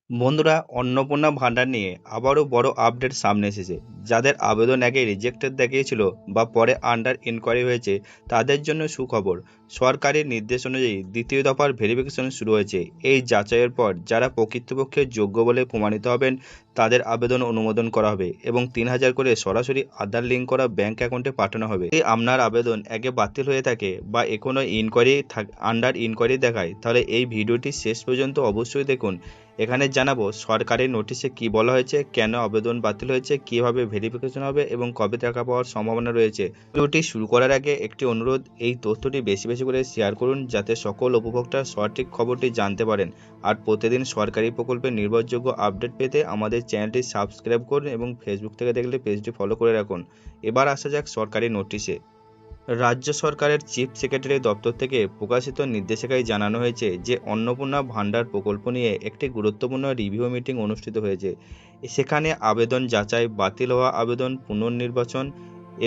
বন্ধুরা, অন্নপূর্ণা ভান্ডার নিয়ে আবারও বড় আপডেট সামনে এসেছে। যাদের আবেদন আগে রিজেক্টেড দেখিয়েছিল বা পরে আন্ডার ইনকোয়ারি হয়েছে, তাদের জন্য সুখবর। সরকারি নির্দেশ অনুযায়ী দ্বিতীয় দফার ভেরিফিকেশন শুরু হয়েছে। এই যাচাইয়ের পর যারা প্রকৃতপক্ষে যোগ্য বলে প্রমাণিত হবেন, তাদের আবেদন অনুমোদন করা হবে এবং 3,000 করে সরাসরি আধার লিঙ্ক করা ব্যাংক অ্যাকাউন্টে পাঠানো হবে। যদি আপনার আবেদন আগে বাতিল হয়ে থাকে বা এখনো আন্ডার ইনকোয়ারি দেখায়, তাহলে এই ভিডিওটি শেষ পর্যন্ত অবশ্যই দেখুন। এখানে জানাবো সরকারি নোটিশে কি বলা হয়েছে, কেন আবেদন বাতিল হয়েছে, কিভাবে ভেরিফিকেশন হবে এবং কবে টাকা পাওয়ার সম্ভাবনা রয়েছে। ভিডিওটি শুরু করার আগে একটি অনুরোধ, এই তথ্যটি বেশি বেশি করে শেয়ার করুন যাতে সকল উপভোক্তা সঠিক খবরটি জানতে পারেন। আর প্রতিদিন সরকারি প্রকল্পের নির্ভরযোগ্য আপডেট পেতে আমাদের চ্যানেলটি সাবস্ক্রাইব করুন এবং ফেসবুক থেকে দেখলে পেজটি ফলো করে রাখুন। এবার আসা যাক সরকারি নোটিশে। রাজ্য সরকারের চিফ সেক্রেটারি দপ্তর থেকে প্রকাশিত নির্দেশিকায় জানানো হয়েছে যে অন্নপূর্ণা ভান্ডার প্রকল্প নিয়ে একটি গুরুত্বপূর্ণ রিভিউ মিটিং অনুষ্ঠিত হয়েছে। সেখানে আবেদন যাচাই, বাতিল হওয়া আবেদন পুনর্নির্বাচন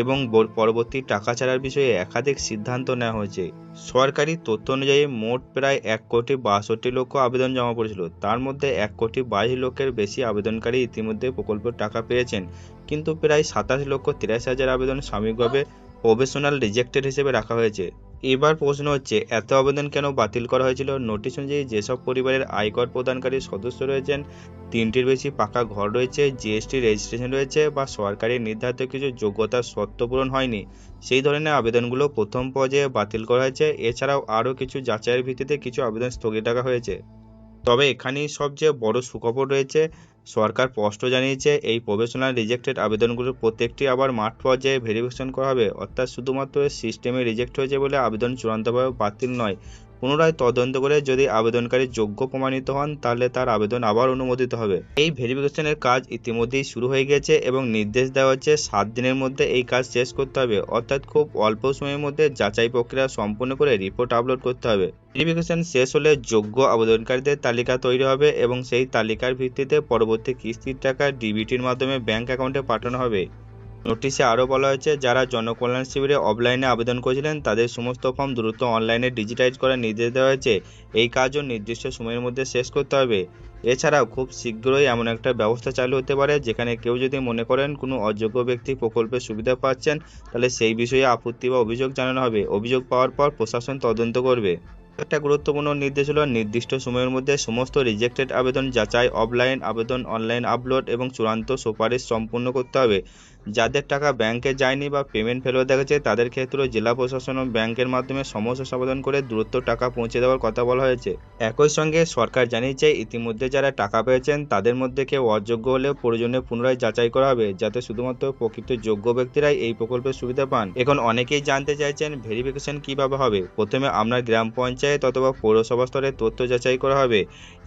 এবং পরবর্তী টাকা ছাড়ার বিষয়ে একাধিক সিদ্ধান্ত নেওয়া হয়েছে। সরকারি তথ্য অনুযায়ী মোট প্রায় 1,62,00,000 আবেদন জমা পড়েছিল। তার মধ্যে 1,22,00,000-এর বেশি আবেদনকারী ইতিমধ্যে প্রকল্পের টাকা পেয়েছেন, কিন্তু প্রায় 27,83,000 আবেদন সাময়িকভাবে প্রফেশনাল রিজেক্টেড হিসেবে রাখা হয়েছে। এবার প্রশ্ন হচ্ছে, এত আবেদন কেন বাতিল করা হয়েছিল? নোটিশ অনুযায়ী যেসব পরিবারের আয়কর প্রদানকারী সদস্য রয়েছেন, 3টির বেশি পাকা ঘর রয়েছে, জিএসটি রেজিস্ট্রেশন রয়েছে বা সরকারি নির্ধারিত কিছু যোগ্যতার শর্ত পূরণ হয়নি, সেই ধরনের আবেদনগুলো প্রথম পর্যায়ে বাতিল করা হয়েছে। এছাড়াও আরও কিছু যাচাইয়ের ভিত্তিতে কিছু আবেদন স্থগিত রাখা হয়েছে। তবে এখানেই সবচেয়ে বড় সুখবর রয়েছে। সরকার স্পষ্ট জানিয়েছে এই প্রফেশনাল রিজেক্টেড আবেদনগুলোর প্রত্যেকটি আবার মাঠ পর্যায়ে ভেরিফিকেশন করা হবে, অর্থাৎ শুধুমাত্র সিস্টেমে রিজেক্ট হয়েছে বলে আবেদন চূড়ান্তভাবে বাতিল নয়। পুনরায় তদন্ত করে যদি আবেদনকারী যোগ্য প্রমাণিত হন, তাহলে তার আবেদন আবার অনুমোদিত হবে। এই ভেরিফিকেশনের কাজ ইতিমধ্যেই শুরু হয়ে গেছে এবং নির্দেশ দেওয়া হচ্ছে 7 দিনের মধ্যে এই কাজ শেষ করতে হবে, অর্থাৎ খুব অল্প সময়ের মধ্যে যাচাই প্রক্রিয়া সম্পূর্ণ করে রিপোর্ট আপলোড করতে হবে। ভেরিফিকেশন শেষ হলে যোগ্য আবেদনকারীদের তালিকা তৈরি হবে এবং সেই তালিকার ভিত্তিতে পরবর্তী কিস্তির টাকা ডিবিটির মাধ্যমে ব্যাংক অ্যাকাউন্টে পাঠানো হবে। নোটিশে আরও বলা হয়েছে, যারা জনকল্যাণ শিবিরে অফলাইনে আবেদন করেছিলেন তাদের সমস্ত ফর্ম দ্রুত অনলাইনে ডিজিটাইজ করার নির্দেশ দেওয়া হয়েছে। এই কাজও নির্দিষ্ট সময়ের মধ্যে শেষ করতে হবে। এছাড়াও খুব শীঘ্রই এমন একটা ব্যবস্থা চালু হতে পারে যেখানে কেউ যদি মনে করেন কোনো অযোগ্য ব্যক্তি প্রকল্পের সুবিধা পাচ্ছেন, তাহলে সেই বিষয়ে আপত্তি বা অভিযোগ জানানো হবে। অভিযোগ পাওয়ার পর প্রশাসন তদন্ত করবে। একটা গুরুত্বপূর্ণ নির্দেশ হলো নির্দিষ্ট সময়ের মধ্যে সমস্ত রিজেক্টেড আবেদন যাচাই, অফলাইন আবেদন অনলাইন আপলোড এবং চূড়ান্ত সুপারিশ সম্পূর্ণ করতে হবে। যাদের টাকা ব্যাংকে যায়নি বা পেমেন্ট ফেরত দেখাচ্ছে, তাদের ক্ষেত্রেও জেলা প্রশাসন ও ব্যাংকের মাধ্যমে সমস্যা সমাধান করে দ্রুত টাকা পৌঁছে দেওয়ার কথা বলা হয়েছে। একই সঙ্গে সরকার জানিয়েছে ইতিমধ্যে যারা টাকা পেয়েছেন তাদের মধ্যে কেউ অযোগ্য হলেও প্রয়োজনে পুনরায় যাচাই করা হবে, যাতে শুধুমাত্র প্রকৃত যোগ্য ব্যক্তিরাই এই প্রকল্পের সুবিধা পান। এখন অনেকেই জানতে চাইছেন ভেরিফিকেশন কিভাবে হবে। প্রথমে আপনার গ্রাম পঞ্চায়েত অথবা পৌরসভা স্তরে তথ্য যাচাই করা হবে।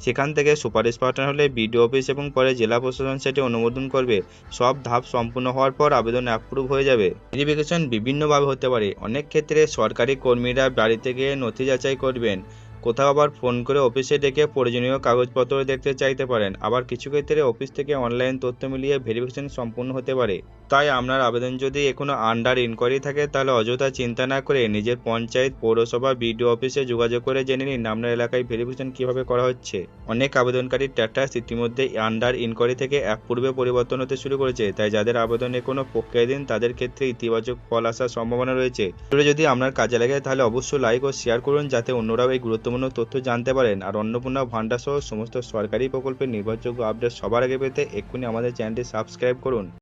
সেখান থেকে সুপারিশ পাঠানো হলে বিডিও অফিস এবং পরে জেলা প্রশাসন সেটি অনুমোদন করবে। সব ধাপ সম্পূর্ণ হওয়ার পর আবেদন অ্যাপ্রুভ হয়ে যাবে। ভেরিফিকেশন বিভিন্নভাবে হতে পারে। অনেক ক্ষেত্রে সরকারি কর্মীরা বাড়িতে গিয়ে নথি যাচাই করবেন, কোথাও আবার ফোন করে অফিসে ডেকে প্রয়োজনীয় কাগজপত্র দেখতে চাইতে পারেন। আবার কিছু ক্ষেত্রে অফিস থেকে অনলাইন তথ্য মিলিয়ে ভেরিফিকেশন সম্পূর্ণ হতে পারে। তাই আপনার আবেদন যদি এখনো আন্ডার ইনকোয়ারি থাকে, তাহলে অযথা চিন্তা না করে নিজের পঞ্চায়েত, পৌরসভা, বিডিও অফিসে যোগাযোগ করে জেনে নিন আপনার এলাকায় ভেরিফিকেশন কিভাবে করা হচ্ছে। অনেক আবেদনকারীর স্ট্যাটাস ইতিমধ্যে আন্ডার ইনকোয়ারি থেকে অ্যাপ্রুভে পরিবর্তন হতে শুরু করেছে। তাই যাদের আবেদন এখনো প্রক্রিয়াধীন তাদের ক্ষেত্রে ইতিবাচক ফল আসার সম্ভাবনা রয়েছে। যদি আপনার কাজে লাগে তাহলে অবশ্যই লাইক ও শেয়ার করুন যাতে অন্যরাও এই গুরুত্বপূর্ণ তথ্য জানতে পারেন। আর অন্নপূর্ণা ভান্ডার সহ সমস্ত সরকারি প্রকল্পের নির্ভরযোগ্য আপডেট সবার আগে পেতে এক্ষুনি আমাদের চ্যানেলটি সাবস্ক্রাইব করুন।